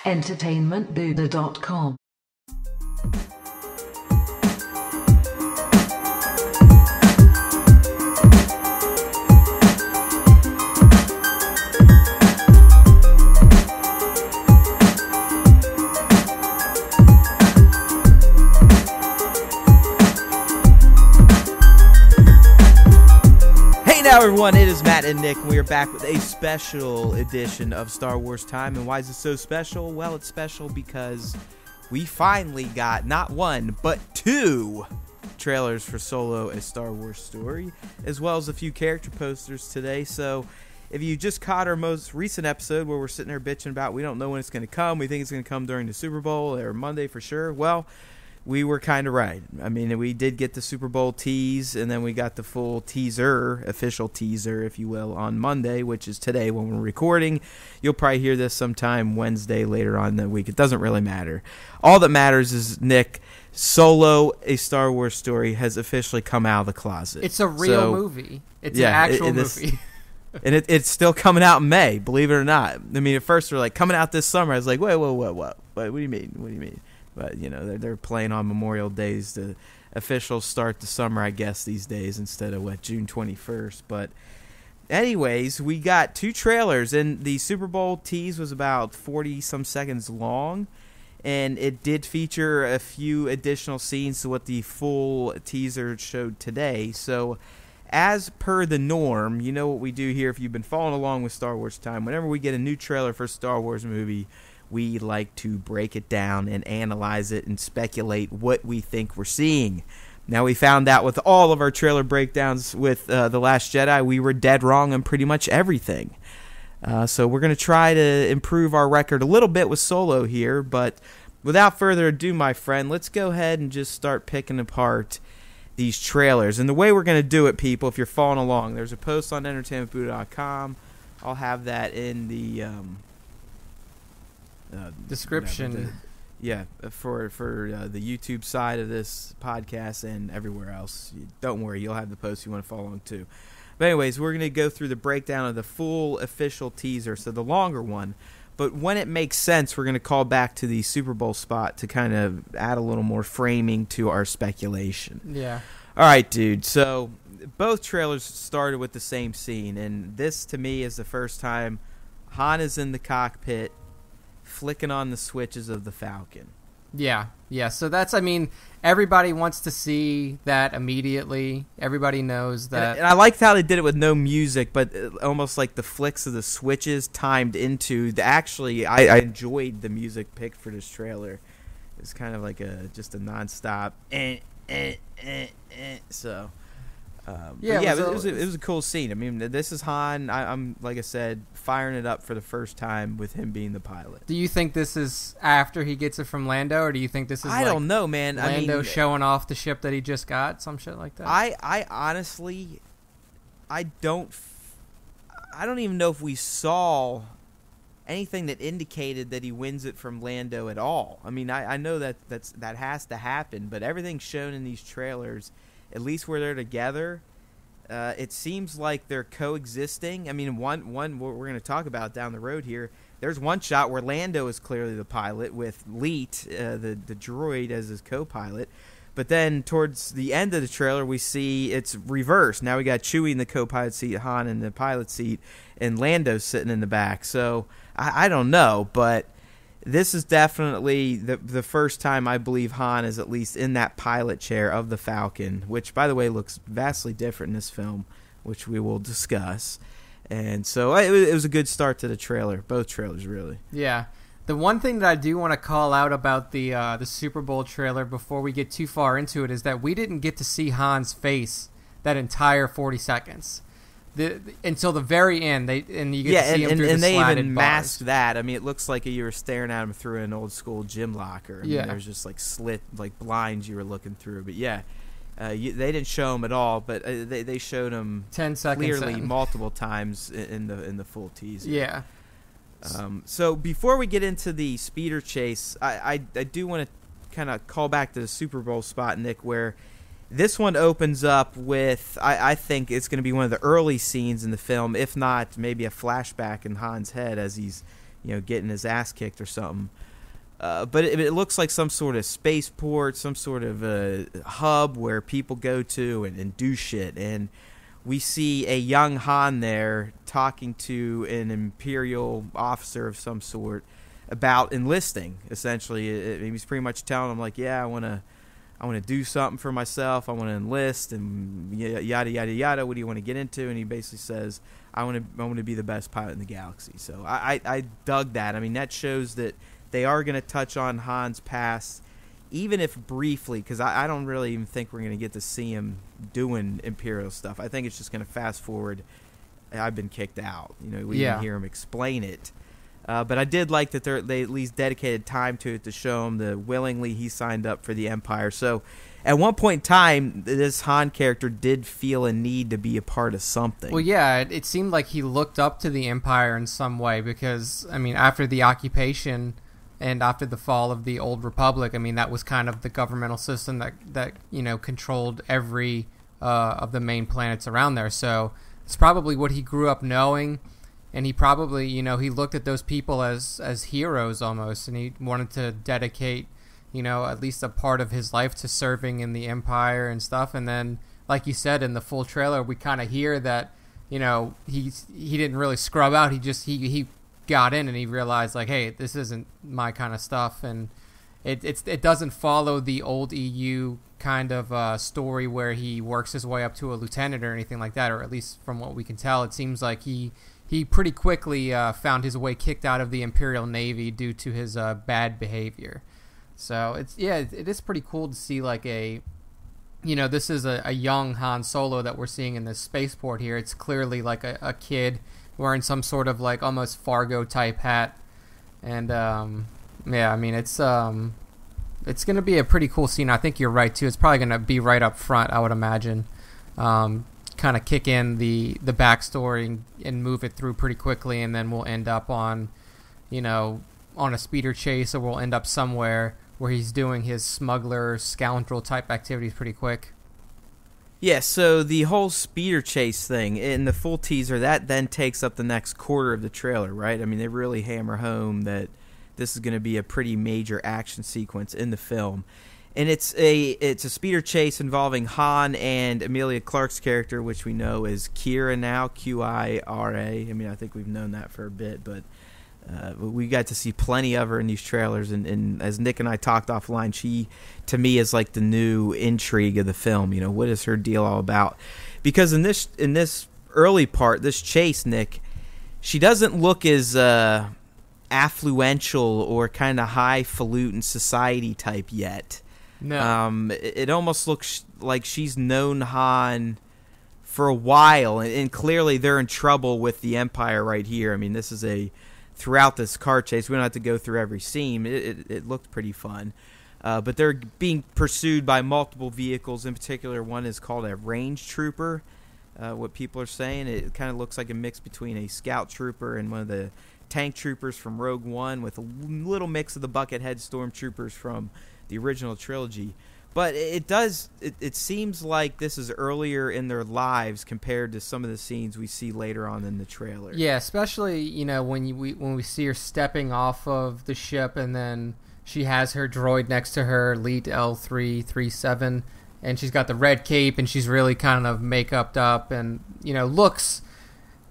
entertainmentbuddha.com. Now everyone, it is Matt and Nick, and we are back with a special edition of Star Wars Time. And why is it so special? Well, it's special because we finally got not one, but two trailers for Solo: A Star Wars Story, as well as a few character posters today. So if you just caught our most recent episode where we're sitting there bitching about we don't know when it's going to come, we think it's going to come during the Super Bowl or Monday for sure, well, we were kind of right. I mean, we did get the Super Bowl tease, and then we got the full teaser, official teaser, if you will, on Monday, which is today when we're recording. You'll probably hear this sometime Wednesday later on in the week. It doesn't really matter. All that matters is, Nick, Solo: A Star Wars Story has officially come out of the closet. It's a real movie. It's an actual movie. And it's still coming out in May, believe it or not. I mean, at first we're like, coming out this summer. I was like, wait, what do you mean? What do you mean? But, you know, they're playing on Memorial Days. The official start the summer, I guess, these days instead of, June 21st. But anyways, we got two trailers, and the Super Bowl tease was about 40-some seconds long, and it did feature a few additional scenes to what the full teaser showed today. So as per the norm, you know what we do here if you've been following along with Star Wars Time. Whenever we get a new trailer for a Star Wars movie, we like to break it down and analyze it and speculate what we think we're seeing. Now, we found out with all of our trailer breakdowns with The Last Jedi, we were dead wrong on pretty much everything. So we're going to try to improve our record a little bit with Solo here, but without further ado, my friend, let's go ahead and just start picking apart these trailers. And the way we're going to do it, people, if you're following along, there's a post on entertainmentbuddha.com. I'll have that in the description. For the YouTube side of this podcast and everywhere else. Don't worry, you'll have the post you want to follow along too. But anyways, we're going to go through the breakdown of the full official teaser, so the longer one. But when it makes sense, we're going to call back to the Super Bowl spot to kind of add a little more framing to our speculation. Yeah. All right, dude. So both trailers started with the same scene, and this to me is the first time Han is in the cockpit flicking on the switches of the Falcon. Yeah. So that's, everybody wants to see that immediately. Everybody knows that. And I liked how they did it with no music, but almost like the flicks of the switches timed into the. Actually, I enjoyed the music picked for this trailer. It's kind of like just a nonstop. So. It was a cool scene. I mean, this is Han. I'm like I said, firing it up for the first time with him being the pilot. Do you think this is after he gets it from Lando, or do you think this is? I don't know, man. Lando showing off the ship that he just got, some shit like that. I honestly, I don't even know if we saw anything that indicated that he wins it from Lando at all. I mean, I know that has to happen, but everything shown in these trailers, at least where they're together, it seems like they're coexisting. I mean, one we're going to talk about down the road here. There's one shot where Lando is clearly the pilot with Leet, the droid, as his co-pilot. But then towards the end of the trailer, we see it's reversed. Now we got Chewie in the co-pilot seat, Han in the pilot seat, and Lando's sitting in the back. So I don't know, but this is definitely the first time I believe Han is at least in that pilot chair of the Falcon, which, by the way, looks vastly different in this film, which we will discuss. And so it was a good start to the trailer, both trailers, really. Yeah. The one thing that I do want to call out about the Super Bowl trailer before we get too far into it is that we didn't get to see Han's face that entire 40 seconds. Until the very end, you get to see him through the slatted they even bars. masked that. I mean, it looks like you were staring at him through an old school gym locker. I mean, there's just like slit, like blinds you were looking through. But yeah, they didn't show him at all. But they showed him 10 seconds clearly multiple times in the full teaser. Yeah. So before we get into the speeder chase, I do want to kind of call back to the Super Bowl spot, Nick, where this one opens up with, I think it's going to be one of the early scenes in the film, if not maybe a flashback in Han's head as he's getting his ass kicked or something. But it looks like some sort of spaceport, some sort of hub where people go to and do shit. And we see a young Han there talking to an Imperial officer of some sort about enlisting. Essentially, he's pretty much telling him, like, yeah, I want to do something for myself. I want to enlist, and yada yada yada. What do you want to get into? And he basically says, I want to be the best pilot in the galaxy. So I dug that. I mean, that shows that they are going to touch on Han's past, even if briefly, because I don't really even think we're going to get to see him doing Imperial stuff. I think it's just going to fast forward. I've been kicked out. We didn't hear him explain it. But I did like that they at least dedicated time to it to show him that willingly he signed up for the Empire. So at one point in time, this Han character did feel a need to be a part of something. Well, yeah, it seemed like he looked up to the Empire in some way because, I mean, after the occupation and after the fall of the Old Republic, I mean, that was kind of the governmental system that controlled every of the main planets around there. So it's probably what he grew up knowing. And he probably, he looked at those people as heroes almost, and he wanted to dedicate, at least a part of his life to serving in the Empire and stuff. And then, like you said, in the full trailer, we kind of hear that, he didn't really scrub out. He got in and he realized, like, hey, this isn't my kind of stuff. And it doesn't follow the old EU kind of story where he works his way up to a lieutenant or anything like that, or at least from what we can tell, it seems like he pretty quickly found his way kicked out of the Imperial Navy due to his bad behavior. So it is pretty cool to see, like, this is a young Han Solo that we're seeing in this spaceport here. It's clearly like a kid wearing some sort of, like, almost Fargo type hat. And I mean, it's going to be a pretty cool scene. I think you're right too. It's probably going to be right up front, I would imagine. Kind of kick in the backstory and move it through pretty quickly, and then we'll end up on a speeder chase, or we'll end up somewhere where he's doing his smuggler scoundrel type activities pretty quick. Yeah, so the whole speeder chase thing in the full teaser, that then takes up the next quarter of the trailer, right? I mean, they really hammer home that this is going to be a pretty major action sequence in the film. And it's a speeder chase involving Han and Emilia Clarke's character, which we know is Kira now, Qira. I mean, I think we've known that for a bit, but we got to see plenty of her in these trailers. And as Nick and I talked offline, she, to me, is like the new intrigue of the film. What is her deal all about? Because in this early part, this chase, Nick, she doesn't look as affluential or kind of highfalutin society type yet. No. It almost looks like she's known Han for a while, and clearly they're in trouble with the Empire right here. I mean, this is throughout this car chase, we don't have to go through every scene. It looked pretty fun. But they're being pursued by multiple vehicles. In particular, one is called a range trooper, what people are saying. It kind of looks like a mix between a scout trooper and one of the tank troopers from Rogue One, with a little mix of the Buckethead stormtroopers from the original trilogy. But it seems like this is earlier in their lives compared to some of the scenes we see later on in the trailer. Yeah, especially when we see her stepping off of the ship, and then she has her droid next to her, Elite L337, and she's got the red cape, and she's really kind of make-upped up, and looks.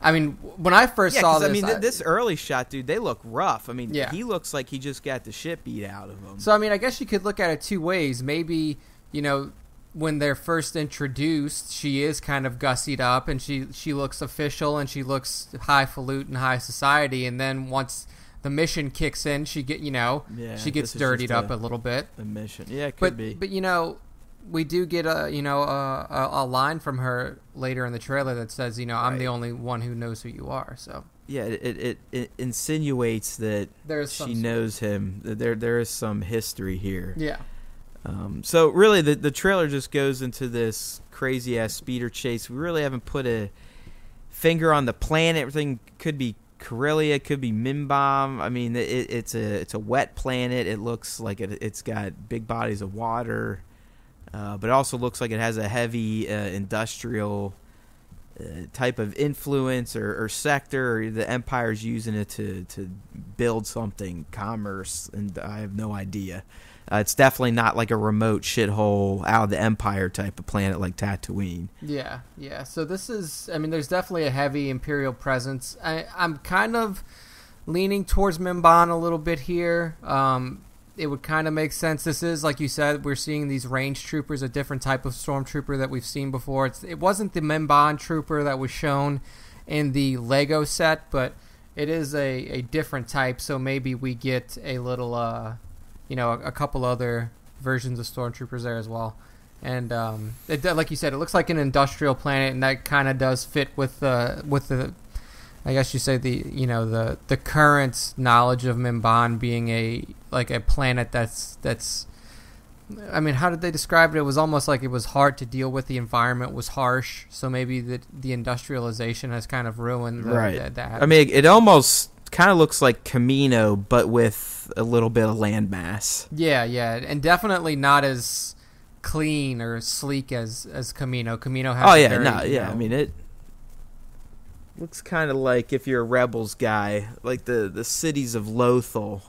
I mean, when I first saw this... I mean, this early shot, dude, they look rough. I mean, yeah. He looks like he just got the shit beat out of him. So, I mean, I guess you could look at it two ways. Maybe, when they're first introduced, she is kind of gussied up, and she looks official, and she looks highfalutin, high society, and then once the mission kicks in, she gets dirtied up a little bit. The mission. Yeah, it could be. But, we do get a line from her later in the trailer that says, I'm the only one who knows who you are. So yeah, it insinuates that she knows him. That there is some history here. Yeah. So really, the trailer just goes into this crazy ass speeder chase. We really haven't put a finger on the planet. Everything could be Corellia, could be Mimbom. I mean, it's a wet planet. It looks like it's got big bodies of water. But it also looks like it has a heavy industrial type of influence or sector. Or the Empire's using it to build something, commerce, and I have no idea. It's definitely not like a remote shithole out of the Empire type of planet like Tatooine. Yeah. So this is, I mean, there's definitely a heavy Imperial presence. I'm kind of leaning towards Mimban a little bit here. It would kind of make sense. This is, like you said, we're seeing these range troopers, a different type of stormtrooper that we've seen before. It wasn't the Mimban trooper that was shown in the Lego set, but it is a different type, so maybe we get a little, a couple other versions of stormtroopers there as well. And like you said, it looks like an industrial planet, and that kind of does fit with the I guess you say the current knowledge of Mimban being a planet that's I mean, how did they describe it? It was almost like it was hard to deal with. The environment was harsh, so maybe the industrialization has kind of ruined that. I mean, it almost kind of looks like Camino, but with a little bit of landmass. Yeah, and definitely not as clean or sleek as Camino. Camino has I mean, it looks kind of like, if you're a Rebels guy, like the cities of Lothal,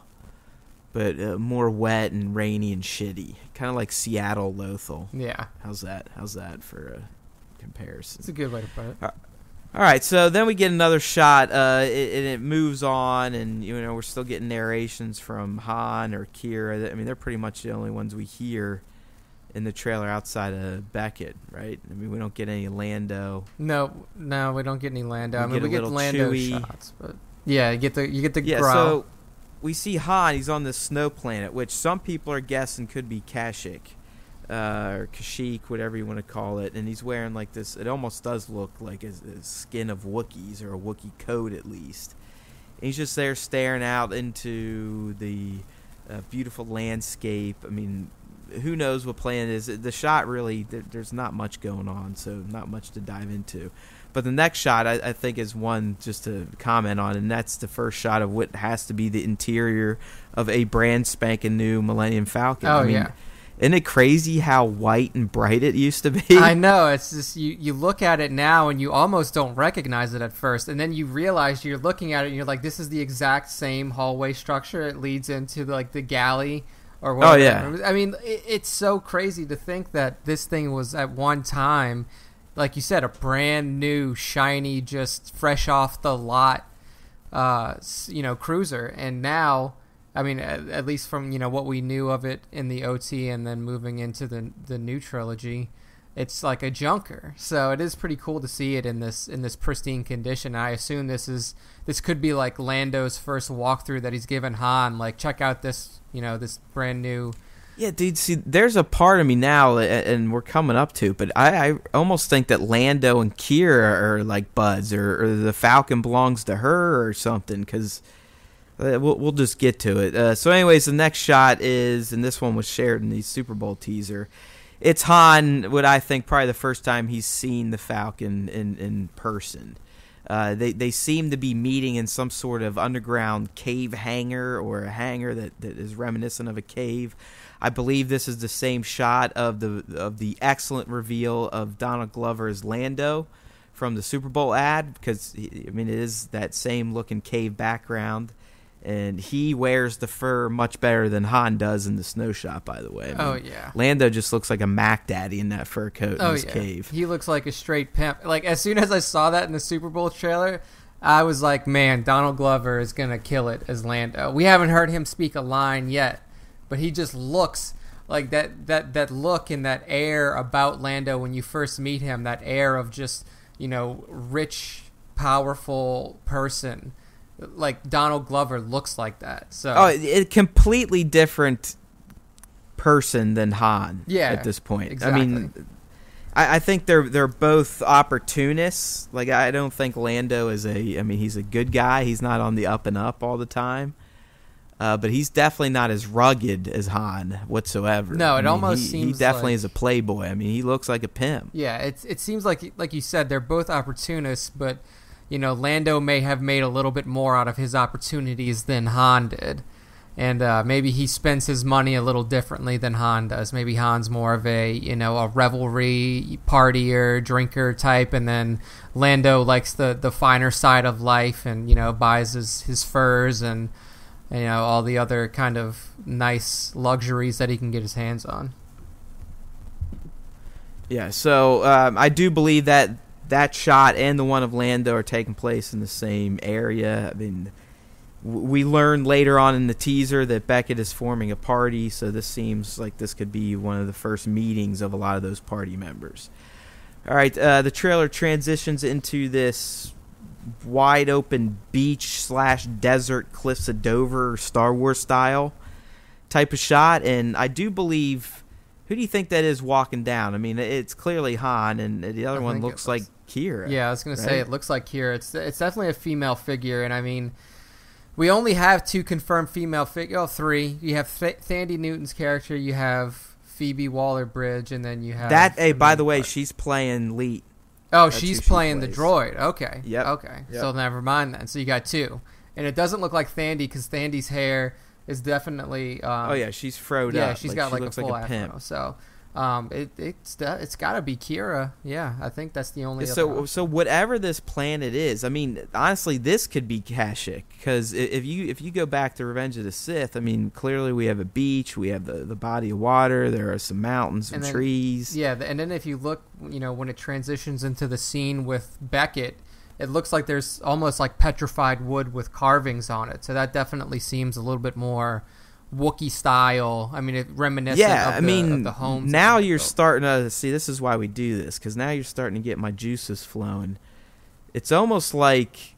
but more wet and rainy and shitty. Kind of like Seattle Lothal. Yeah. How's that for a comparison? It's a good way to put it. All right, so then we get another shot, and it moves on, and we're still getting narrations from Han or Kira. I mean, they're pretty much the only ones we hear in the trailer outside of Beckett, right? I mean, we don't get any Lando. No, we don't get any Lando. We get Lando Chewie shots, but yeah, you get the growl. growl. So we see Han. He's on this snow planet, which some people are guessing could be Kashyyyk, or Kashyyyk, whatever you want to call it. And he's wearing like this. It almost does look like a skin of Wookiees, or a Wookiee coat at least. And he's just there staring out into the beautiful landscape. I mean, who knows what planet it is. The shot really, there's not much going on, so not much to dive into. But the next shot, I think, is one just to comment on, and that's the first shot of what has to be the interior of a brand spanking new Millennium Falcon. Oh, yeah. Isn't it crazy how white and bright it used to be? I know. It's just, you look at it now, and you almost don't recognize it at first, and then you realize you're looking at it, and you're like, this is the exact same hallway structure. It leads into the galley or whatever. Oh, yeah. I mean, it's so crazy to think that this thing was at one time, like you said, a brand new, shiny, just fresh off the lot, cruiser. And now, I mean, at least from what we knew of it in the OT, and then moving into the new trilogy, it's like a junker. So it is pretty cool to see it in this pristine condition. I assume this could be like Lando's first walkthrough that he's given Han. Like, check out this this brand new. Yeah, dude, see, there's a part of me now, and we're coming up to, but I almost think that Lando and Kira are like buds, or the Falcon belongs to her or something, because we'll just get to it. So anyways, the next shot is, and this one was shared in the Super Bowl teaser, it's Han, what I think probably the first time he's seen the Falcon in person. They seem to be meeting in some sort of underground cave hangar, or a hangar that is reminiscent of a cave. I believe this is the same shot of the excellent reveal of Donald Glover as Lando from the Super Bowl ad, because it is that same looking cave background, and he wears the fur much better than Han does in the snow shot, by the way. Yeah. Lando just looks like a Mac Daddy in that fur coat in his cave. He looks like a straight pimp. Like, as soon as I saw that in the Super Bowl trailer, I was like, man, Donald Glover is going to kill it as Lando. We haven't heard him speak a line yet, but he just looks like that look and that air about Lando when you first meet him, that air of just, rich, powerful person. Like, Donald Glover looks like that. So a completely different person than Han at this point. Exactly. I mean, I think they're both opportunists. Like, I don't think Lando is he's a good guy. He's not on the up and up all the time. But he's definitely not as rugged as Han whatsoever. No, it almost seems he definitely like, is a playboy. I mean, he looks like a pimp. Yeah, it seems like you said, they're both opportunists, but Lando may have made a little bit more out of his opportunities than Han did, and maybe he spends his money a little differently than Han does. Maybe Han's more of a a revelry partier, drinker type, and then Lando likes the finer side of life, and buys his furs and and, all the other kind of nice luxuries that he can get his hands on. Yeah, so I do believe that shot and the one of Lando are taking place in the same area. I mean, we learn later on in the teaser that Beckett is forming a party, so this seems like this could be one of the first meetings of a lot of those party members. All right, the trailer transitions into this wide open beach / desert cliffs of Dover, Star Wars style type of shot, and I do believe... Who do you think that is walking down? I mean, it's clearly Han, and the other one looks like Kira. Yeah, I was going to say, it looks like Kira. It's definitely a female figure, and I mean, we only have 2 confirmed female figures. Oh, 3. You have Thandie Newton's character, you have Phoebe Waller-Bridge, and then you have... Hey, by the way, she's playing Leet. Oh, she's playing the droid. Okay. Yep. Okay. Yep. So never mind then. So you got 2. And it doesn't look like Thandie, because Thandie's hair... is definitely she's froed up. Yeah, she's got she like a full afro. Pimp. So it's got to be Kira. Yeah, I think that's the only so whatever this planet is, I mean, honestly, this could be Kashyyyk, because if you go back to Revenge of the Sith, I mean, clearly we have a beach, we have the body of water, there are some mountains, some trees. Yeah, and then if you look, when it transitions into the scene with Beckett, it looks like there's almost like petrified wood with carvings on it. So that definitely seems a little bit more Wookiee style. I mean, it reminiscent of the homes. Now you're starting to see, this is why we do this, because now you're starting to get my juices flowing. It's almost like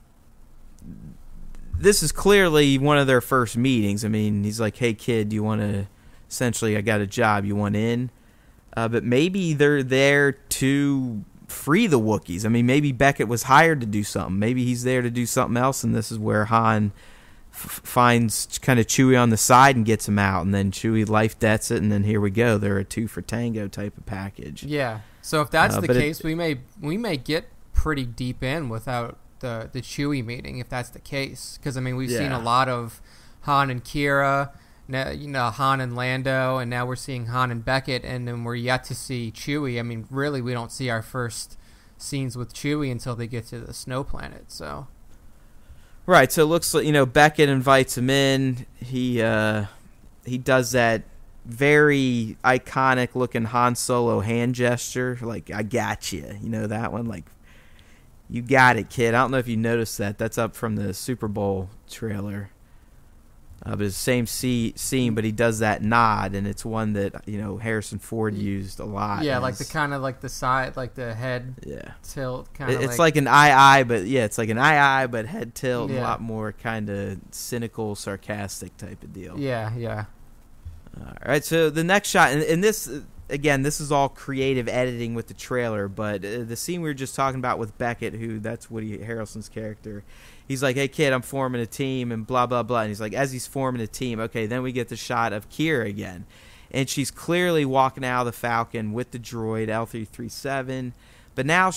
this is clearly one of their first meetings. I mean, he's like, hey, kid, you want to, essentially, I got a job, you want in? But maybe they're there to... free the Wookiees. I mean, maybe Beckett was hired to do something. Maybe he's there to do something else, and this is where Han finds kind of Chewie on the side and gets him out, and then Chewie life debts it, and then here we go. They're a 2 for Tango type of package. Yeah. So if that's the case, we may get pretty deep in without the Chewie meeting, if that's the case. Because, I mean, we've seen a lot of Han and Kira, Han and Lando, and now we're seeing Han and Beckett, and then we're yet to see Chewie. I mean, really, we don't see our first scenes with Chewie until they get to the snow planet. So, right. So it looks like Beckett invites him in. He does that very iconic looking Han Solo hand gesture, like I got you. That one, like you got it, kid. I don't know if you noticed that. That's up from the Super Bowl trailer. But it's the same scene, but he does that nod, and it's one that Harrison Ford used a lot. Yeah, like the kind of like the side, like the head tilt kind of. It's like an eye, but it's like an eye, but head tilt, and a lot more kind of cynical, sarcastic type of deal. Yeah, yeah. All right, so the next shot, and this again, this is all creative editing with the trailer, but the scene we were just talking about with Beckett, that's Woody Harrelson's character. He's like, hey, kid, I'm forming a team, and blah, blah, blah. And he's like, as he's forming a team, okay, then we get the shot of Kira again. And she's clearly walking out of the Falcon with the droid, L337. But now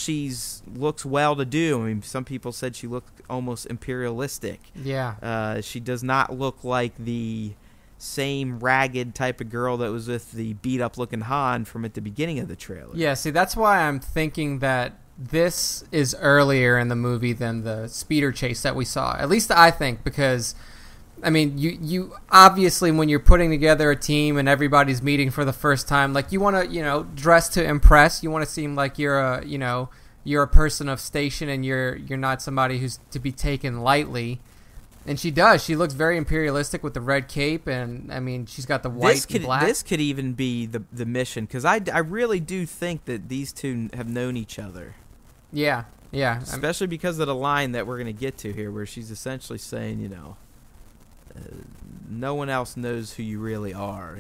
looks well-to-do. I mean, some people said she looked almost imperialistic. Yeah. She does not look like the same ragged type of girl that was with the beat-up-looking Han from at the beginning of the trailer. Yeah, see, that's why I'm thinking that this is earlier in the movie than the speeder chase that we saw. At least I think, because, I mean, you obviously, when you're putting together a team and everybody's meeting for the first time, like, you want to, dress to impress. You want to seem like you're a person of station, and you're not somebody who's to be taken lightly. And she does. She looks very imperialistic with the red cape, and, I mean, she's got the white and black. This could even be the mission, because I really do think that these two have known each other. Yeah, yeah. Especially because of the line that we're going to get to here, where she's essentially saying, no one else knows who you really are,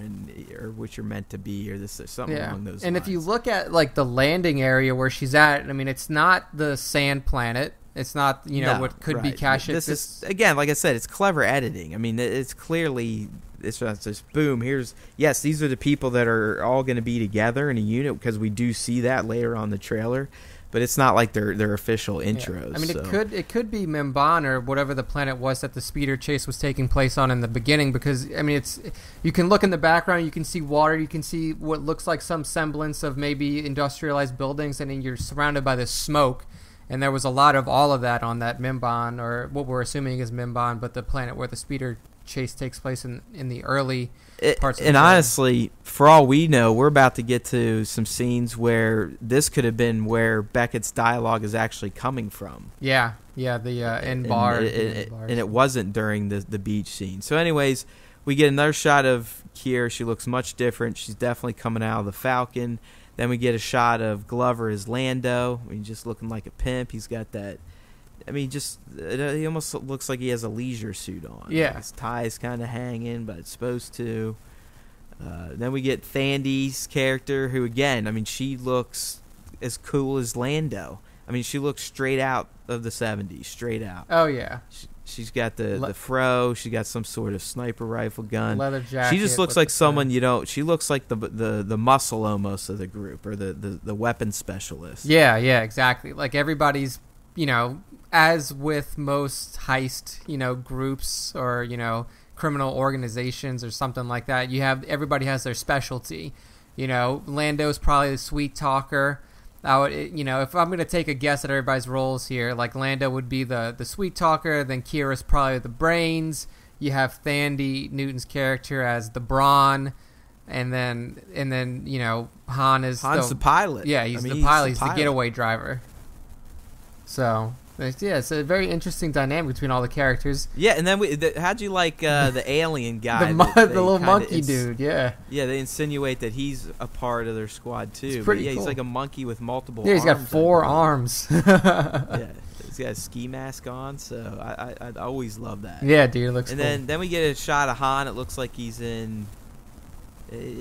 or what you're meant to be, or something along those lines. And if you look at, like, the landing area where she's at, I mean, it's not the sand planet. It's not, what could be Kashyyyk. This is, again, like I said, it's clever editing. I mean, it's clearly, it's just boom, these are the people that are all going to be together in a unit, because we do see that later on the trailer, but it's not like their official intros. Yeah. I mean, it could be Mimban or whatever the planet was that the speeder chase was taking place on in the beginning, because, I mean, you can look in the background, you can see water, you can see what looks like some semblance of maybe industrialized buildings, and then you're surrounded by this smoke. And there was a lot of all of that on that Mimbon, or what we're assuming is Mimbon, but the planet where the speeder chase takes place in the early parts of the And show. honestly, for all we know, we're about to get to some scenes where this could have been where Beckett's dialogue is actually coming from. Yeah, the end bar. And it wasn't during the beach scene. So anyways, we get another shot of Kira. She looks much different. She's definitely coming out of the Falcon. Then we get a shot of Glover as Lando. I mean, just looking like a pimp. He's got that... I mean, he almost looks like he has a leisure suit on. Yeah. His tie's kind of hanging, but it's supposed to. Then we get Thandie's character, who, again, I mean, she looks as cool as Lando. I mean, she looks straight out of the 70s, straight out. Oh, yeah. She's got the fro. She got some sort of sniper rifle gun. Leather jacket. She just looks like someone she looks like the muscle almost of the group, or the weapon specialist. Yeah, exactly. Like everybody's, as with most heist, groups or, criminal organizations or something like that, everybody has their specialty. Lando's probably the sweet talker. If I'm going to take a guess at everybody's roles here, like Lando would be the sweet talker, then Kira's probably the brains. You have Thandie Newton's character as the brawn, and then Han is Han's the pilot. Yeah, he's the pilot. He's the getaway driver. So it's a very interesting dynamic between all the characters. Yeah, and then how'd you like the alien guy? the little monkey dude, yeah. Yeah, they insinuate that he's a part of their squad too. It's pretty cool. He's like a monkey with multiple arms. Yeah, he's got 4 arms. Yeah, he's got a ski mask on, so I always love that. Yeah, dude, it looks and cool. then we get a shot of Han. It looks like he's in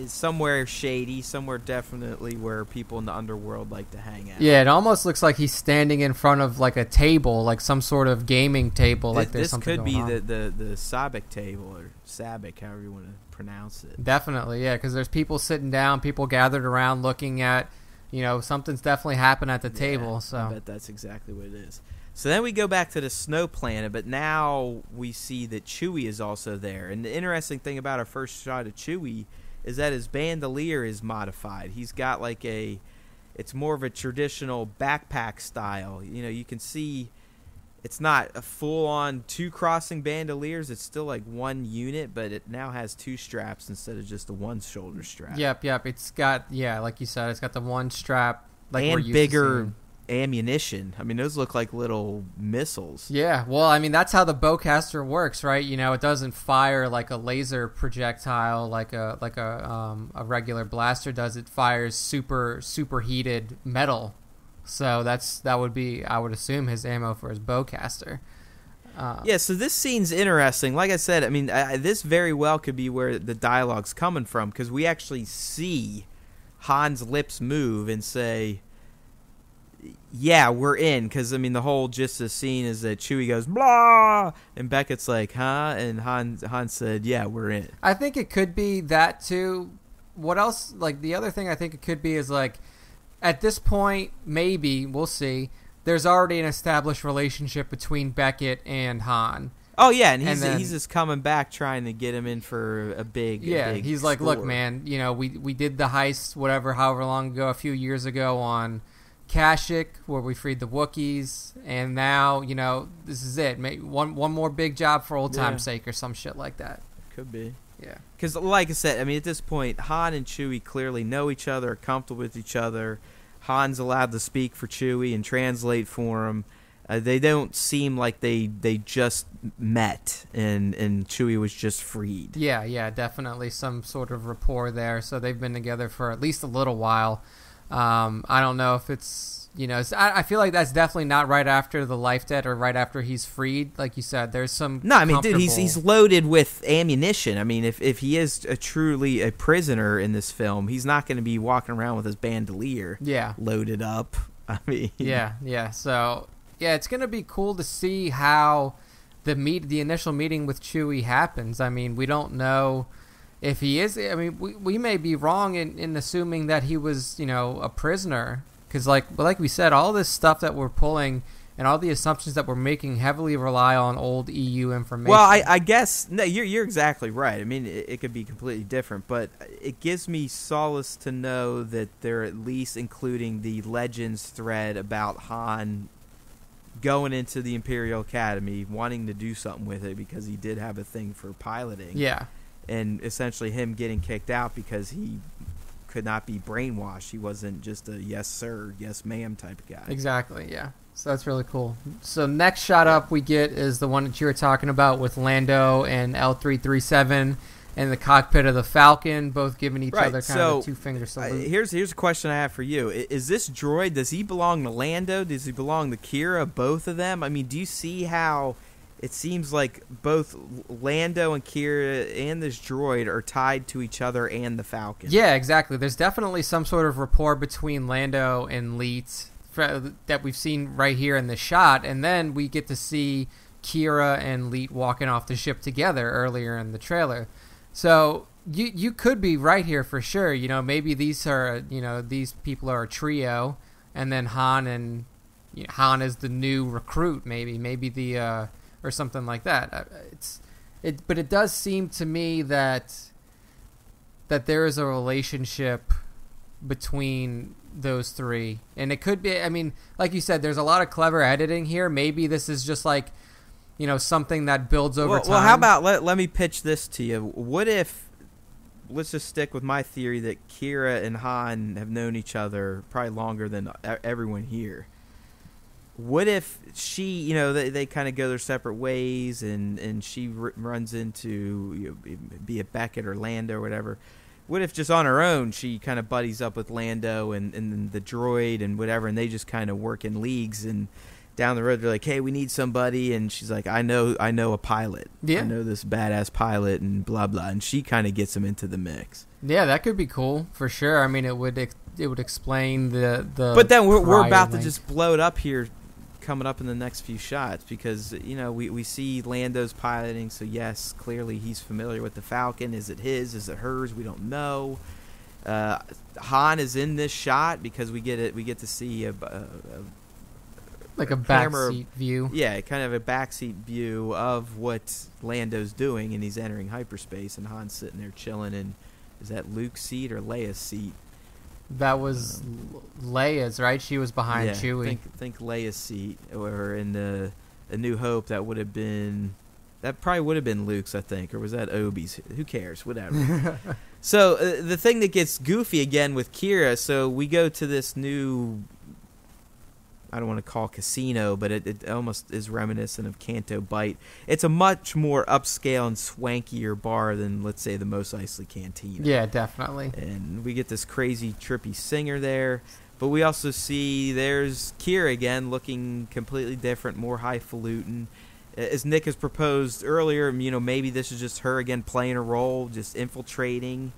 somewhere shady, somewhere definitely where people in the underworld like to hang out. Yeah, it almost looks like he's standing in front of like a table, like some sort of gaming table. There's something could be going on. the Sabak table, or Sabak, however you want to pronounce it. Definitely, yeah, because there's people sitting down, people gathered around looking at, something's definitely happened at the table. So I bet that's exactly what it is. So then we go back to the snow planet, but now we see that Chewie is also there. And the interesting thing about our first shot of Chewie is that his bandolier is modified. He's got it's more of a traditional backpack style. You can see it's not a full-on 2 crossing bandoliers. It's still like one unit, but it now has 2 straps instead of just the one shoulder strap. Yep. It's got, like you said, it's got the one strap. Like and we're used bigger to ammunition. I mean, those look like little missiles. Yeah, well, I mean, that's how the bowcaster works, right? It doesn't fire like a laser projectile like a regular blaster does. It fires superheated metal. So that would be, I would assume, his ammo for his bowcaster. Yeah, so this scene's interesting. Like I said, I mean, this very well could be where the dialogue's coming from, because we actually see Han's lips move and say, yeah, we're in. Because, I mean, the whole gist of the scene is that Chewie goes, blah, and Beckett's like, huh? And Han said, yeah, we're in. I think it could be that, too. What else? Like, the other thing I think it could be is, like, at this point, maybe, we'll see, there's already an established relationship between Beckett and Han. Oh, yeah, and he's just coming back trying to get him in for a big he's score. like, look, man, we did the heist, however long ago, a few years ago on Kashyyyk, where we freed the Wookiees, and now, this is it. One more big job for old time's sake, or some shit like that. Could be. Yeah. Because, like I said, I mean, at this point, Han and Chewie clearly know each other, are comfortable with each other. Han's allowed to speak for Chewie and translate for him. They don't seem like they just met and Chewie was just freed. Yeah, definitely some sort of rapport there. So they've been together for at least a little while. I don't know if it's, I feel like that's definitely not right after the life debt or right after he's freed. Like you said, there's some. No, I mean, dude, he's loaded with ammunition. I mean, if he is truly a prisoner in this film, he's not going to be walking around with his bandolier loaded up. I mean. Yeah. So, yeah, it's going to be cool to see how the initial meeting with Chewie happens. I mean, we don't know if he is. I mean, we may be wrong in assuming that he was, a prisoner. Because, like we said, all this stuff that we're pulling and all the assumptions that we're making heavily rely on old EU information. Well, I guess no, you're exactly right. I mean, it could be completely different, but it gives me solace to know that they're at least including the Legends thread about Han going into the Imperial Academy, wanting to do something with it because he did have a thing for piloting. Yeah. And essentially him getting kicked out because he could not be brainwashed. He wasn't just a yes sir, yes ma'am type of guy. Exactly, yeah. So that's really cool. So next shot up we get is the one that you were talking about with Lando and L337 in the cockpit of the Falcon, both giving each other kind of a two-finger salute. Here's a question I have for you. Is this droid, does he belong to Lando? Does he belong to Kira? Both of them? I mean, do you see how it seems like both Lando and Kira and this droid are tied to each other and the Falcon? Yeah, exactly. There's definitely some sort of rapport between Lando and Leet that we've seen right here in the shot, and then we get to see Kira and Leet walking off the ship together earlier in the trailer. So you could be right here for sure. You know, maybe these people are a trio, and then Han is the new recruit. Maybe the or something like that. But it does seem to me that there is a relationship between those three, and it could be. I mean, like you said, there's a lot of clever editing here. Maybe this is just like, something that builds over time. Well, how about let me pitch this to you. What if, let's just stick with my theory that Kira and Han have known each other probably longer than everyone here. What if she, they kind of go their separate ways, and she runs into, be it Beckett or Lando or whatever. What if just on her own she kind of buddies up with Lando and the droid and whatever, and they just kind of work in leagues, and down the road they're like, hey, we need somebody, and she's like, I know a pilot. Yeah. I know this badass pilot and blah blah, and she kind of gets him into the mix. Yeah, that could be cool for sure. I mean, it would explain the But then we're about to just blow it up here coming up in the next few shots, because we see Lando's piloting, so yes, clearly he's familiar with the Falcon. Is it his? Is it hers? We don't know. Han is in this shot because we get to see a backseat view. Yeah, kind of a backseat view of what Lando's doing, and he's entering hyperspace, and Han's sitting there chilling in, is that Luke's seat or Leia's seat? That was Leia's, right? She was behind Chewie. Think Leia's seat, or in A New Hope, that probably would have been Luke's, I think, or was that Obi's? Who cares? Whatever. So the thing that gets goofy again with Kira, so we go to this new, I don't want to call casino, but it almost is reminiscent of Canto Bight. It's a much more upscale and swankier bar than, let's say, the Mos Eisley Cantina. Yeah, definitely. And we get this crazy, trippy singer there. But we also see there's Kira again, looking completely different, more highfalutin. As Nick has proposed earlier, maybe this is just her again playing a role, just infiltrating,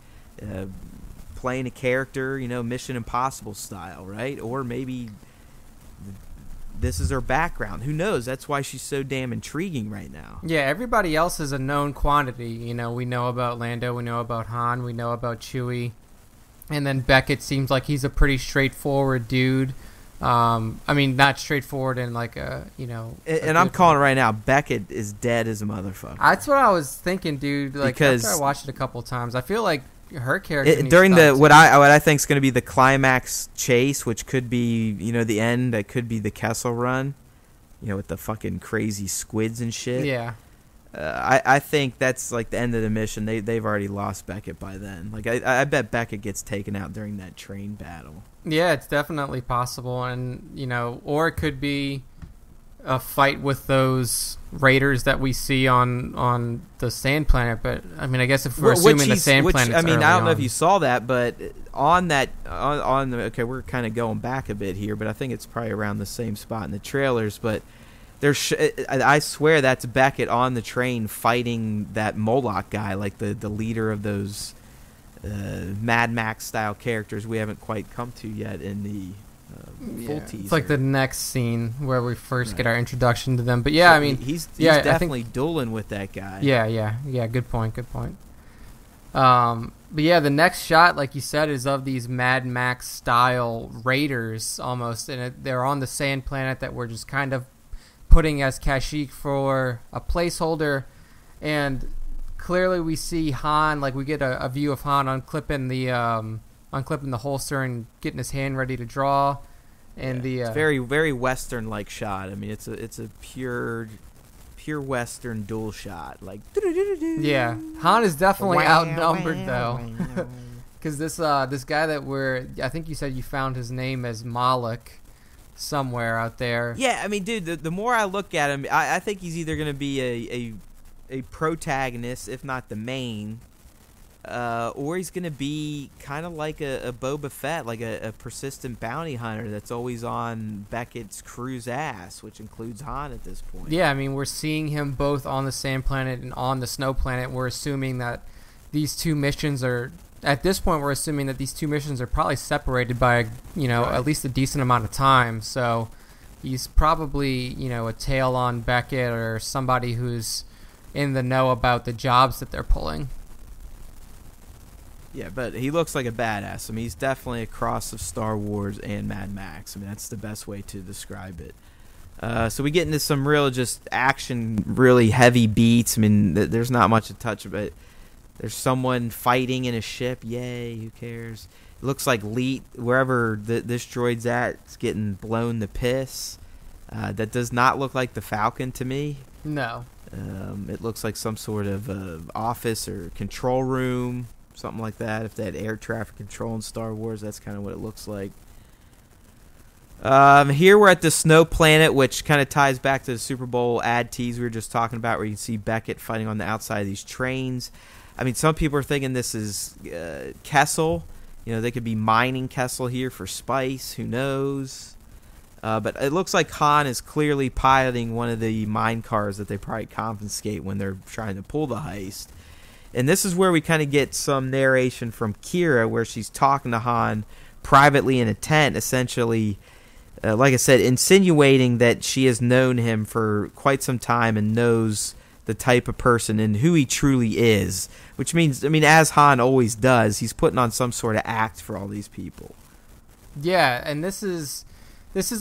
playing a character, Mission Impossible style, right? Or maybe this is her background. Who knows? That's why she's so damn intriguing right now. Yeah, everybody else is a known quantity. We know about Lando, we know about Han, we know about Chewie. And then Beckett seems like he's a pretty straightforward dude. I mean, not straightforward in like a, And I'm calling it right now, Beckett is dead as a motherfucker. That's what I was thinking, dude. Like, because after I watched it a couple times, I feel like her character during what I think is going to be the climax chase, which could be the end, that could be the Kessel Run, with the fucking crazy squids and shit. Yeah. I think that's like the end of the mission. They've already lost Beckett by then. Like I bet Beckett gets taken out during that train battle. Yeah, it's definitely possible, and or it could be a fight with those raiders that we see on the Sand Planet. But I mean, I guess if we're assuming the Sand Planet, I mean, I don't know if you saw that, but okay, we're kind of going back a bit here, but I think it's probably around the same spot in the trailers. But I swear that's Beckett on the train fighting that Moloch guy, like the leader of those Mad Max style characters we haven't quite come to yet in the full teaser. It's like the next scene where we first get our introduction to them. But yeah, I mean, he's definitely dueling with that guy. Yeah. Good point. But yeah, the next shot, like you said, is of these Mad Max style raiders almost, and they're on the Sand Planet that we're just kind of putting as Kashyyyk for a placeholder, and clearly we see Han, like we get a view of Han unclipping the holster and getting his hand ready to draw, And it's very, very Western like shot. I mean, it's a pure Western dual shot. Like, yeah, Han is definitely outnumbered though, because this guy that I think you said you found his name as Malik somewhere out there. Yeah, I mean, dude, the more I look at him, I think he's either going to be a protagonist, if not the main, or he's going to be kind of like a Boba Fett, like a persistent bounty hunter that's always on Beckett's crew's ass, which includes Han at this point. Yeah, I mean, we're seeing him both on the Sand Planet and on the Snow Planet. We're assuming that these two missions are... At this point, we're assuming that these two missions are probably separated by, at least a decent amount of time. So he's probably, a tail on Beckett or somebody who's in the know about the jobs that they're pulling. Yeah, but he looks like a badass. I mean, he's definitely a cross of Star Wars and Mad Max. I mean, that's the best way to describe it. So we get into some real just action, really heavy beats. I mean, there's not much to touch, but there's someone fighting in a ship. Yay, who cares? It looks like Leet, wherever this droid's at, is getting blown to piss. That does not look like the Falcon to me. No. It looks like some sort of office or control room, something like that. If they had air traffic control in Star Wars, that's kind of what it looks like. Here we're at the Snow Planet, which kind of ties back to the Super Bowl ad tease we were just talking about, where you can see Beckett fighting on the outside of these trains. I mean, some people are thinking this is Kessel. They could be mining Kessel here for spice. Who knows? But it looks like Han is clearly piloting one of the mine cars that they probably confiscate when they're trying to pull the heist. And this is where we kind of get some narration from Kira, where she's talking to Han privately in a tent, essentially, like I said, insinuating that she has known him for quite some time and knows the type of person and who he truly is, which means, I mean, as Han always does, he's putting on some sort of act for all these people. Yeah, and this is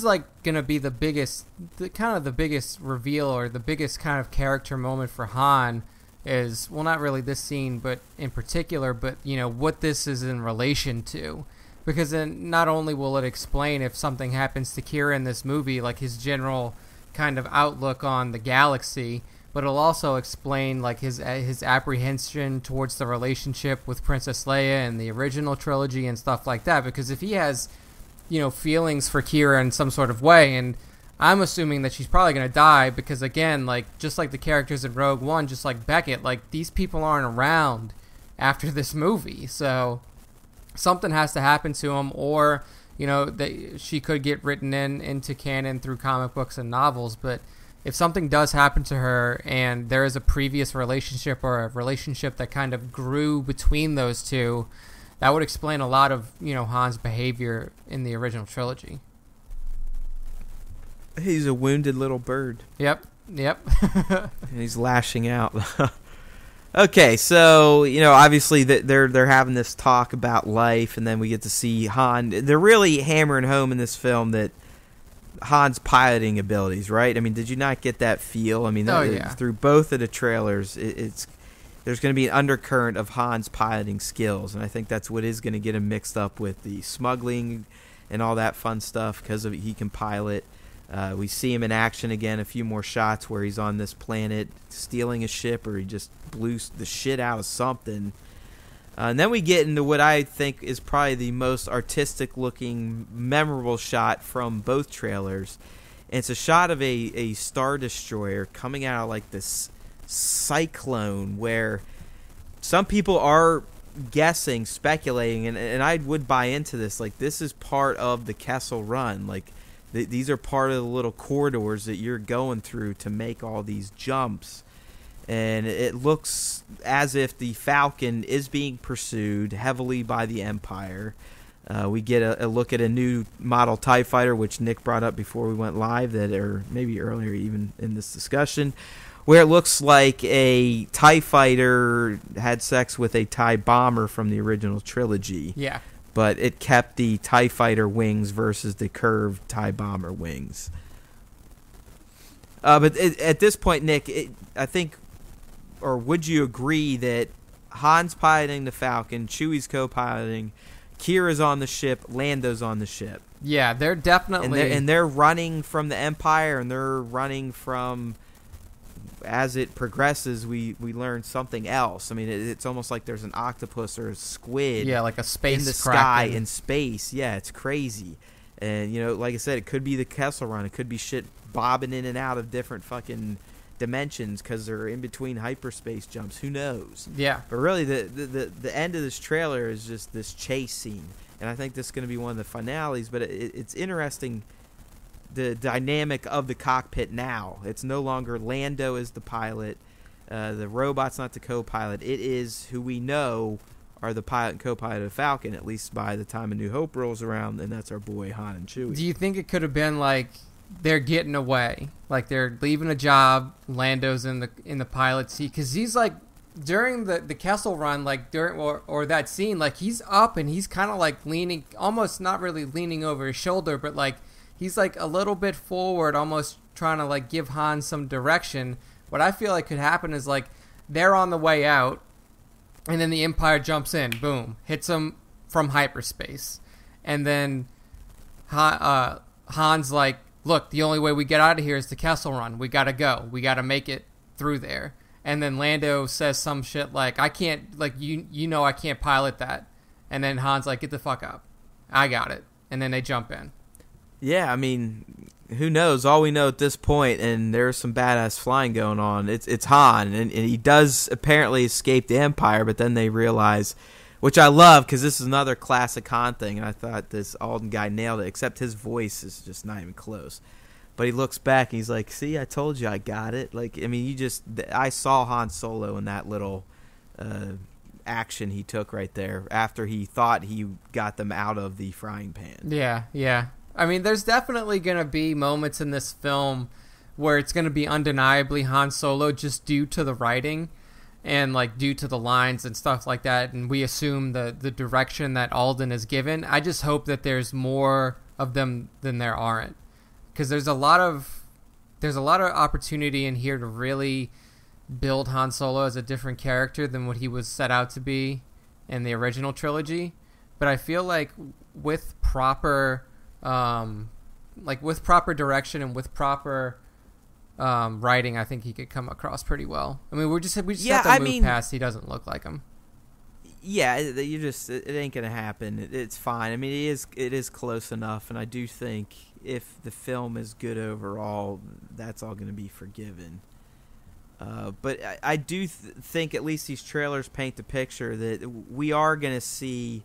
like gonna be the biggest reveal, or the biggest kind of character moment for Han is, well, not really this scene, but in particular, but what this is in relation to, because then not only will it explain if something happens to Kira in this movie, like his general kind of outlook on the galaxy, but it'll also explain like his apprehension towards the relationship with Princess Leia in the original trilogy and stuff like that. Because if he has, feelings for Kira in some sort of way, and I'm assuming that she's probably going to die, because again, like just like the characters in Rogue One, just like Beckett, like these people aren't around after this movie, so something has to happen to him, or she could get written into canon through comic books and novels, but if something does happen to her and there is a previous relationship, or a relationship that kind of grew between those two, that would explain a lot of, Han's behavior in the original trilogy. He's a wounded little bird. Yep. And he's lashing out. Okay, so, obviously they're having this talk about life, and then we get to see Han. They're really hammering home in this film that Han's piloting abilities, right? I mean, did you not get that feel? I mean, through both of the trailers, there's going to be an undercurrent of Han's piloting skills, and I think that's what is going to get him mixed up with the smuggling and all that fun stuff, because he can pilot. We see him in action again, a few more shots where he's on this planet stealing a ship, or he just blew the shit out of something. And then we get into what I think is probably the most artistic-looking, memorable shot from both trailers. And it's a shot of a Star Destroyer coming out of like this cyclone, where some people are guessing, speculating, and I would buy into this. Like, this is part of the Kessel Run. Like, these are part of the little corridors that you're going through to make all these jumps. And it looks as if the Falcon is being pursued heavily by the Empire. We get a look at a new model TIE fighter, which Nick brought up before we went live, or maybe earlier even in this discussion, where it looks like a TIE fighter had sex with a TIE bomber from the original trilogy. Yeah. But it kept the TIE fighter wings versus the curved TIE bomber wings. But at this point, Nick, I think... Or would you agree that Han's piloting the Falcon, Chewie's co-piloting, Kira's on the ship, Lando's on the ship. Yeah, they're definitely... And they're running from the Empire, and they're running from... As it progresses, we learn something else. I mean, it's almost like there's an octopus or a squid. Yeah, like a space in the kraken. sky in space. Yeah, it's crazy. And, you know, like I said, it could be the Kessel Run. It could be shit bobbing in and out of different fucking dimensions because they're in between hyperspace jumps. Who knows? Yeah. But really, the end of this trailer is just this chase scene. And I think this is going to be one of the finales. But it's interesting, the dynamic of the cockpit now. It's no longer Lando is the pilot. The robot's not the co-pilot. It is who we know are the pilot and co-pilot of Falcon, at least by the time A New Hope rolls around, and that's our boy Han and Chewie. Do you think it could have been like they're getting away, like they're leaving a job, Lando's in the pilot seat? Because he's like, during the Kessel Run, like during or that scene, like he's up and he's kind of like leaning, almost not really leaning over his shoulder, but like he's like a little bit forward, almost trying to like give Han some direction. What I feel like could happen is like they're on the way out, and then the Empire jumps in, boom, hits them from hyperspace, and then Han's like, look, the only way we get out of here is the Kessel Run. We gotta go. We gotta make it through there. And then Lando says some shit like, I can't, like, you know I can't pilot that. And then Han's like, get the fuck up. I got it. And then they jump in. Yeah, I mean, who knows? All we know at this point, and there's some badass flying going on, it's Han. And he does apparently escape the Empire, but then they realize, which I love, because this is another classic Han thing, and I thought this Alden guy nailed it, except his voice is just not even close. But he looks back and he's like, see, I told you I got it. Like, I mean, I saw Han Solo in that little action he took right there after he thought he got them out of the frying pan. Yeah, yeah. I mean, there's definitely going to be moments in this film where it's going to be undeniably Han Solo just due to the writing and, like, due to the lines and stuff like that. And we assume the direction that Alden is given. I just hope that there's more of them than there aren't. Because there's a lot of opportunity in here to really build Han Solo as a different character than what he was set out to be in the original trilogy. But I feel like with proper direction and with proper writing, I think he could come across pretty well. I mean, we just have to move past he doesn't look like him. Yeah, it ain't gonna happen. It's fine. I mean, it is close enough, and I do think if the film is good overall, that's all going to be forgiven. But I do think at least these trailers paint the picture that we are going to see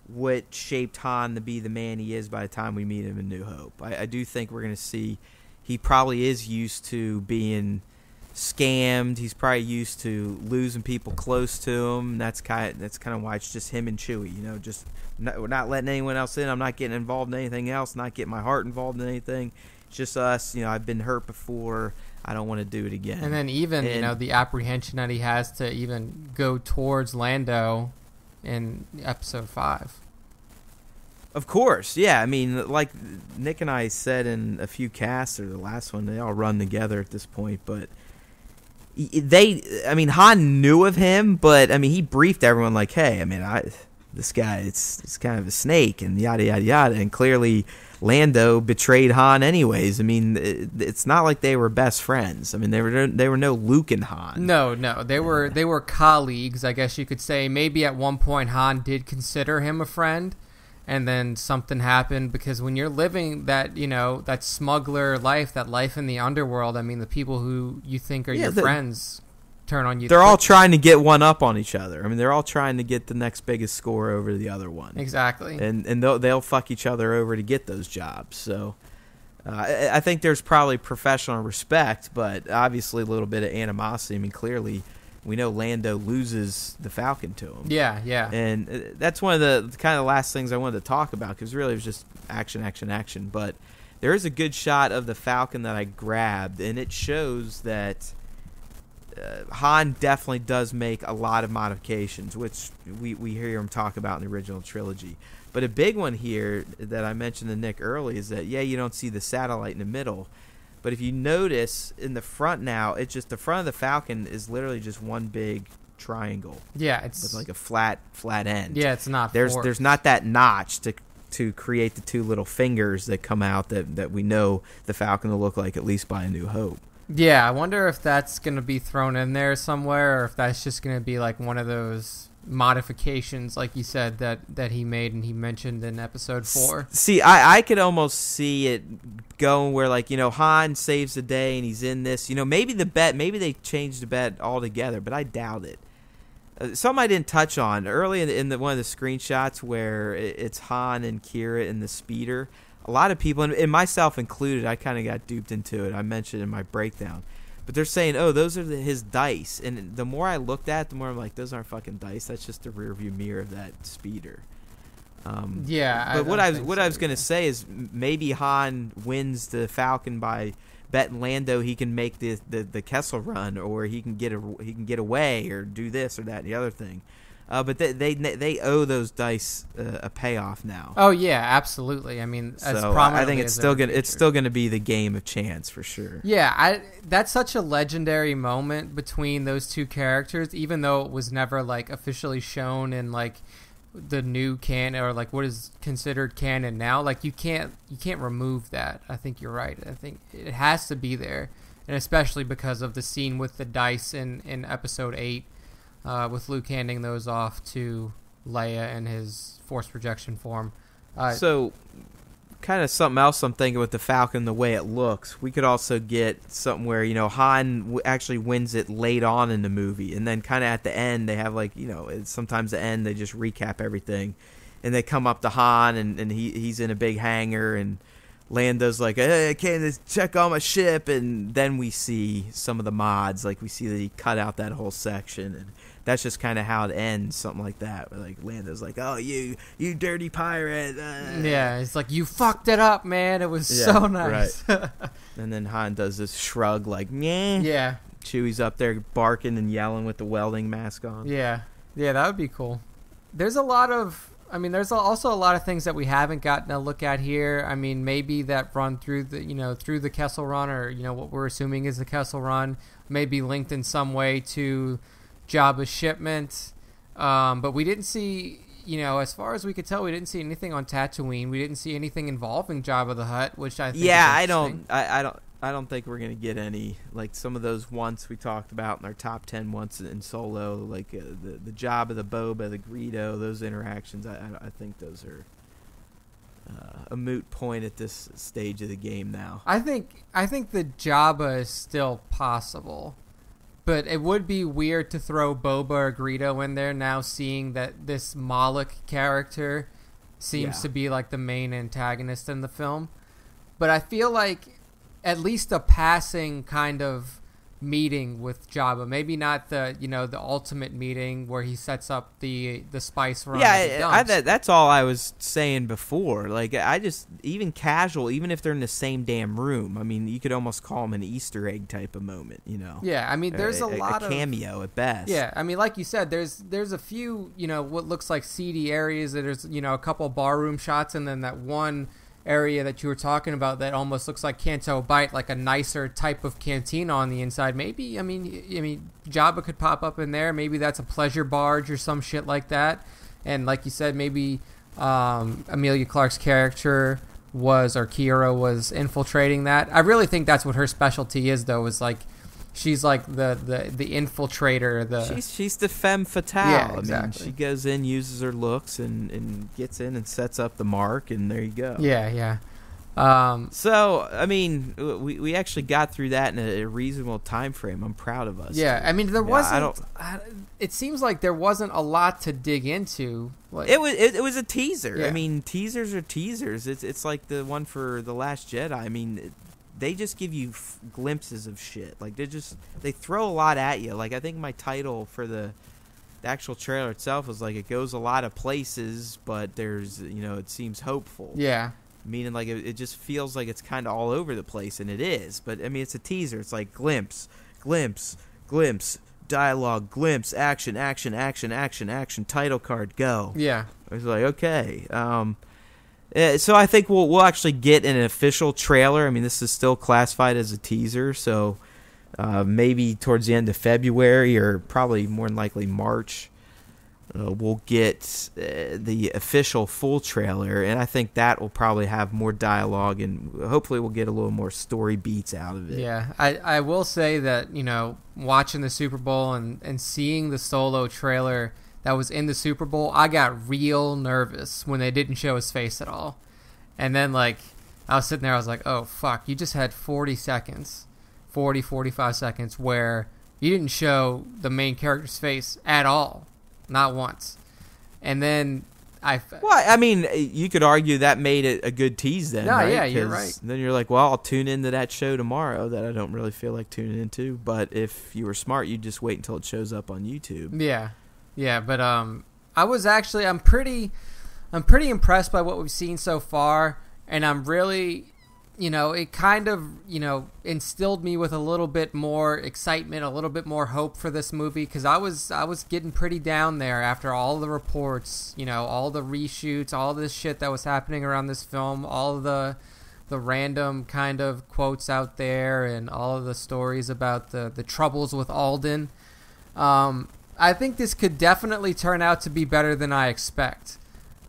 what shaped Han to be the man he is by the time we meet him in New Hope. I do think we're going to see he probably is used to being scammed. He's probably used to losing people close to him. That's kind of why it's just him and Chewie. You know, just we're not letting anyone else in. I'm not getting involved in anything else. Not getting my heart involved in anything. It's just us. You know, I've been hurt before. I don't want to do it again. And then you know, the apprehension that he has to even go towards Lando in Episode 5. Of course, yeah. I mean, like Nick and I said in a few casts, or the last one, they all run together at this point, but Han knew of him, but I mean, he briefed everyone like, "Hey, I mean, this guy, it's kind of a snake," and yada yada yada. And clearly, Lando betrayed Han, anyways. I mean, it's not like they were best friends. I mean, they were no Luke and Han. No, they were colleagues, I guess you could say. Maybe at one point Han did consider him a friend, and then something happened, because when you're living that, you know, that smuggler life, that life in the underworld, I mean, the people who you think are your friends turn on you. They're all trying to get one up on each other. I mean, they're all trying to get the next biggest score over the other one. Exactly. And they'll fuck each other over to get those jobs. So I think there's probably professional respect, but obviously a little bit of animosity. I mean, clearly we know Lando loses the Falcon to him. Yeah, yeah. And that's one of the kind of last things I wanted to talk about, because really it was just action. But there is a good shot of the Falcon that I grabbed, and it shows that Han definitely does make a lot of modifications, which we hear him talk about in the original trilogy. But a big one here that I mentioned to Nick early is that, you don't see the satellite in the middle. But if you notice in the front now, it's just the front of the Falcon is literally just one big triangle. Yeah, it's with like a flat end. Yeah, it's not. There's not that notch to create the two little fingers that come out that we know the Falcon will look like, at least by A New Hope. Yeah, I wonder if that's going to be thrown in there somewhere, or if that's just going to be like one of those modifications, like you said, that he made and he mentioned in episode 4. See, I could almost see it going where, like, you know, Han saves the day and he's in this. You know, maybe they changed the bet altogether, but I doubt it. Something I didn't touch on early in one of the screenshots where it's Han and Kira in the speeder. A lot of people, and myself included, I kind of got duped into it. I mentioned in my breakdown. But they're saying, oh, those are his dice. And the more I looked at it, the more I'm like, those aren't fucking dice. That's just the rear view mirror of that speeder. Yeah. But what I was going to say is maybe Han wins the Falcon by betting Lando he can make the Kessel Run, or he can get away, or do this or that and the other thing. But they owe those dice a payoff now. Oh yeah, absolutely. I mean, as so prominently I think it's as still gonna be the game of chance for sure. Yeah, that's such a legendary moment between those two characters, even though it was never like officially shown in like the new canon, or like what is considered canon now. Like you can't remove that. I think you're right. I think it has to be there, and especially because of the scene with the dice in episode 8. With Luke handing those off to Leia in his force projection form. So, kind of something else I'm thinking with the Falcon, the way it looks. We could also get something where, you know, Han actually wins it late on in the movie, and then kind of at the end they have, like, you know, sometimes the end they just recap everything, and they come up to Han and he's in a big hangar, and Lando's like, hey, I can't check on my ship, and then we see some of the mods, like we see that he cut out that whole section, and that's just kind of how it ends, something like that. Where, like, Lando's like, oh, you dirty pirate. Yeah, it's like, you fucked it up, man. It was so nice. Right. And then Han does this shrug like, meh. Yeah. Chewie's up there barking and yelling with the welding mask on. Yeah. Yeah, that would be cool. There's also a lot of things that we haven't gotten a look at here. I mean, maybe that run through the Kessel Run, or, you know, what we're assuming is the Kessel Run, may be linked in some way to Jabba's shipment. But we didn't see, you know, as far as we could tell, we didn't see anything on Tatooine. We didn't see anything involving Jabba the Hutt, which I think is I don't think we're gonna get any, like some of those once we talked about in our top 10 once in Solo, like the Jabba, the Boba, the Greedo, those interactions. I think those are a moot point at this stage of the game now. I think the Jabba is still possible, but it would be weird to throw Boba or Greedo in there now, seeing that this Moloch character seems to be like the main antagonist in the film. But I feel like at least a passing kind of meeting with Jabba, maybe not the ultimate meeting where he sets up the spice run. Yeah, that's all I was saying before. Like, I just, even casual, even if they're in the same damn room, I mean, you could almost call them an Easter egg type of moment, you know. Yeah, I mean, there's a lot of cameo at best. Yeah, I mean, like you said, there's a few, you know, what looks like seedy areas. There's, you know, a couple barroom shots, and then that one area that you were talking about that almost looks like Canto Bight, like a nicer type of cantina on the inside. Maybe, I mean, Jabba could pop up in there. Maybe that's a pleasure barge or some shit like that. And like you said, maybe Emilia Clarke's character Kira was infiltrating that. I really think that's what her specialty is, though, is like, she's like the infiltrator. She's the femme fatale. Yeah, exactly. I mean, she goes in, uses her looks, and gets in and sets up the mark, and there you go. Yeah. So, I mean, we actually got through that in a reasonable time frame. I'm proud of us. Yeah, I mean, there wasn't. It seems like there wasn't a lot to dig into. Like, it was a teaser. Yeah. I mean, teasers are teasers. It's like the one for The Last Jedi. I mean, they just give you glimpses of shit. Like, they throw a lot at you. Like, I think my title for the actual trailer itself was like, it goes a lot of places, but there's, you know, it seems hopeful. Yeah. Meaning, like, it just feels like it's kind of all over the place, and it is. But, I mean, it's a teaser. It's like glimpse, dialogue, glimpse, action, title card, go. Yeah. It's like, okay. So I think we'll actually get an official trailer. I mean, this is still classified as a teaser, so maybe towards the end of February or probably more than likely March, we'll get the official full trailer, and I think that will probably have more dialogue, and hopefully we'll get a little more story beats out of it. Yeah, I will say that, watching the Super Bowl and seeing the Solo trailer that was in the Super Bowl, I got real nervous when they didn't show his face at all. And then, I was sitting there, I was like, oh, fuck, you just had 45 seconds where you didn't show the main character's face at all. Not once. And then you could argue that made it a good tease then, right? Yeah, you're right. Then you're like, well, I'll tune into that show tomorrow that I don't really feel like tuning into. But if you were smart, you'd just wait until it shows up on YouTube. Yeah, but I'm pretty impressed by what we've seen so far, and I'm really, it kind of, instilled me with a little bit more excitement, a little bit more hope for this movie, because I was getting pretty down there after all the reports, all the reshoots, all this shit that was happening around this film, all the random kind of quotes out there, and all of the stories about the troubles with Alden. I think this could definitely turn out to be better than I expect.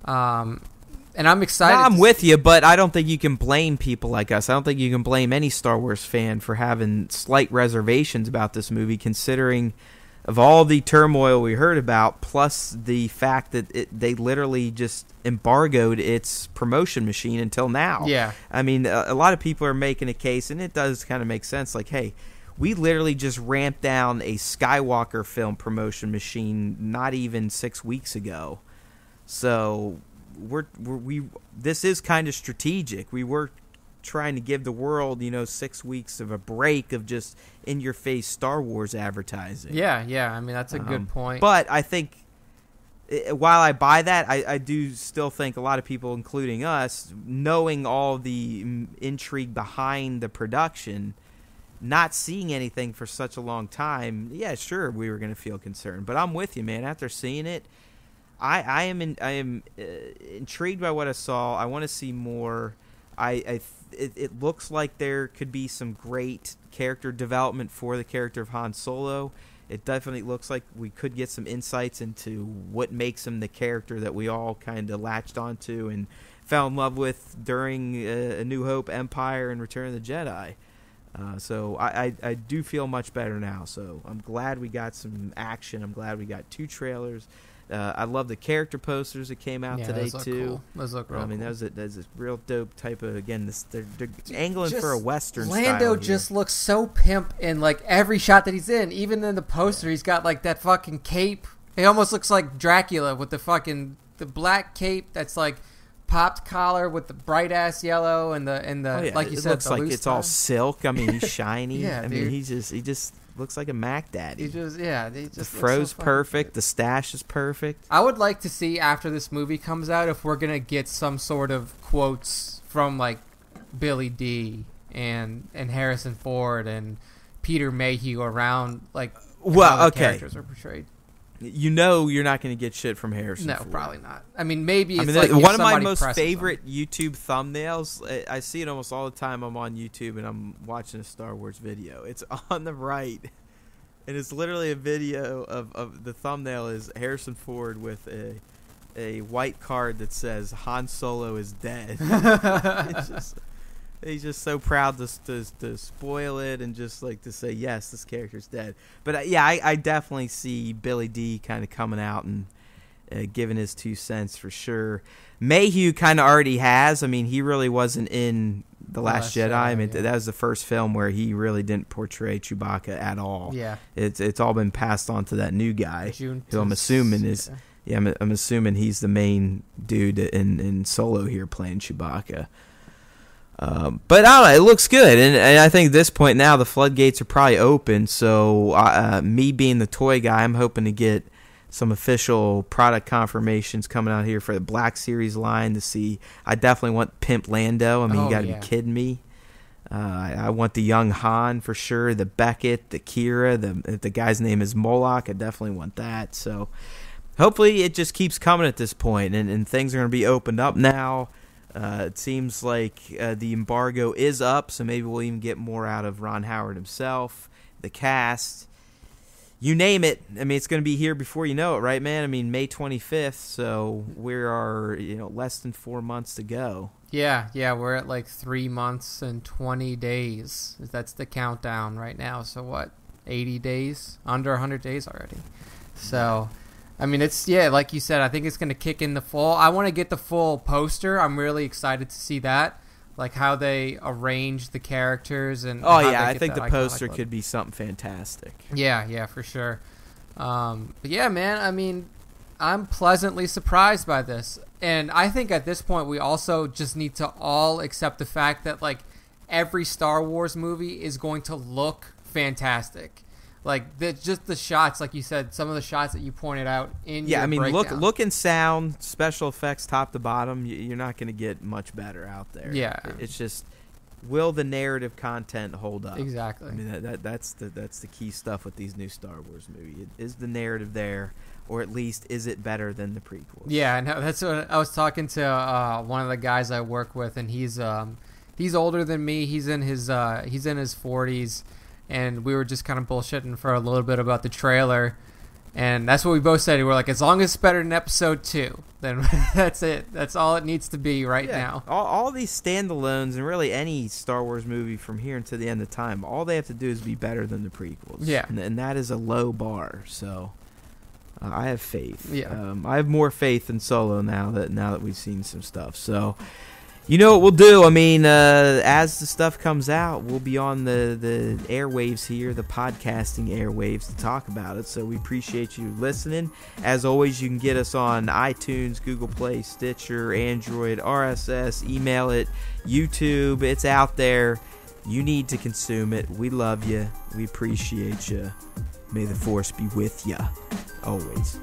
And I'm excited. No, I'm with you, but I don't think you can blame people like us. I don't think you can blame any Star Wars fan for having slight reservations about this movie, considering of all the turmoil we heard about, plus the fact that they literally just embargoed its promotion machine until now. Yeah. I mean, a lot of people are making a case, and it does kind of make sense, like, hey, we literally just ramped down a Skywalker film promotion machine not even 6 weeks ago. So this is kind of strategic. We were trying to give the world, 6 weeks of a break of just in-your-face Star Wars advertising. Yeah. I mean, that's a good point. But I think, while I buy that, I do still think a lot of people, including us, knowing all the intrigue behind the production, not seeing anything for such a long time, yeah, sure, we were going to feel concerned. But I'm with you, man. After seeing it, I am intrigued by what I saw. I want to see more. It looks like there could be some great character development for the character of Han Solo. It definitely looks like we could get some insights into what makes him the character that we all kind of latched onto and fell in love with during A New Hope, Empire, and Return of the Jedi. So I do feel much better now. So I'm glad we got some action. I'm glad we got 2 trailers. I love the character posters that came out today too. Cool. Those look real cool. That's a real dope type of, again, they're angling for a Western Lando style just looks so pimp in every shot that he's in. Even in the poster, he's got that fucking cape. He almost looks like Dracula with the black cape that's popped collar with the bright ass yellow and the like you said, looks the like loose it's tie. all silk. I mean, he's shiny. Yeah, I mean, he just looks like a Mac Daddy. The fro's perfect. The stash is perfect. I would like to see after this movie comes out if we're gonna get some sort of quotes from Billy D and Harrison Ford and Peter Mayhew around how the characters are portrayed. You're not going to get shit from Harrison Ford. No, probably not. I mean, maybe it's one of my most favorite YouTube thumbnails, I see it almost all the time. I'm on YouTube and I'm watching a Star Wars video. It's on the right, and it's literally a video of the thumbnail is Harrison Ford with a white card that says Han Solo is dead. He's just so proud to spoil it and just to say, yes, this character's dead. But I definitely see Billy D kind of coming out and giving his 2 cents for sure. Mayhew kind of already has. I mean, he really wasn't in The Last Jedi. I mean, that was the first film where he really didn't portray Chewbacca at all. Yeah, it's all been passed on to that new guy, who I'm assuming is. Yeah, I'm assuming he's the main dude in Solo here playing Chewbacca. But I don't know, it looks good, and I think at this point now the floodgates are probably open. So me being the toy guy, I'm hoping to get some official product confirmations coming out here for the Black Series line to see. I definitely want Pimp Lando. I mean, you got to be kidding me. I want the young Han for sure, the Beckett, the Kira, if the guy's name is Moloch, I definitely want that. So hopefully it just keeps coming at this point, and things are going to be opened up now. It seems like the embargo is up, so maybe we'll even get more out of Ron Howard himself. the cast, you name it. I mean, it's going to be here before you know it, right, man? I mean, May 25th, so we are, less than 4 months to go. Yeah, we're at like 3 months and 20 days. That's the countdown right now. So what, 80 days? Under 100 days already. So, I mean, it's, like you said, I think it's going to kick in the fall. I want to get the full poster. I'm really excited to see that. Like how they arrange the characters and I think the poster could be something fantastic. Yeah, for sure. But yeah, man, I mean, I'm pleasantly surprised by this. And I think at this point we also just need to all accept the fact that like every Star Wars movie is going to look fantastic. Like just the shots, like you said, some of the shots that you pointed out in your breakdown. Look and sound, special effects, top to bottom. You're not going to get much better out there. Yeah, it's just, will the narrative content hold up? Exactly. I mean that's the key stuff with these new Star Wars movies. Is the narrative there, or at least is it better than the prequels? Yeah, no, that's what I was talking to one of the guys I work with, and he's older than me. He's in his 40s. And we were just kind of bullshitting for a little bit about the trailer. And that's what we both said. We were like, as long as it's better than episode 2, then that's it. That's all it needs to be now. All these standalones and really any Star Wars movie from here until the end of time, all they have to do is be better than the prequels. Yeah. And that is a low bar. So I have faith. Yeah. I have more faith in Solo now that we've seen some stuff. So... You know what we'll do? I mean, as the stuff comes out, we'll be on the airwaves here, the podcasting airwaves, to talk about it. So we appreciate you listening. As always, you can get us on iTunes, Google Play, Stitcher, Android, RSS, email it, YouTube. It's out there. You need to consume it. We love you. We appreciate you. May the Force be with you always.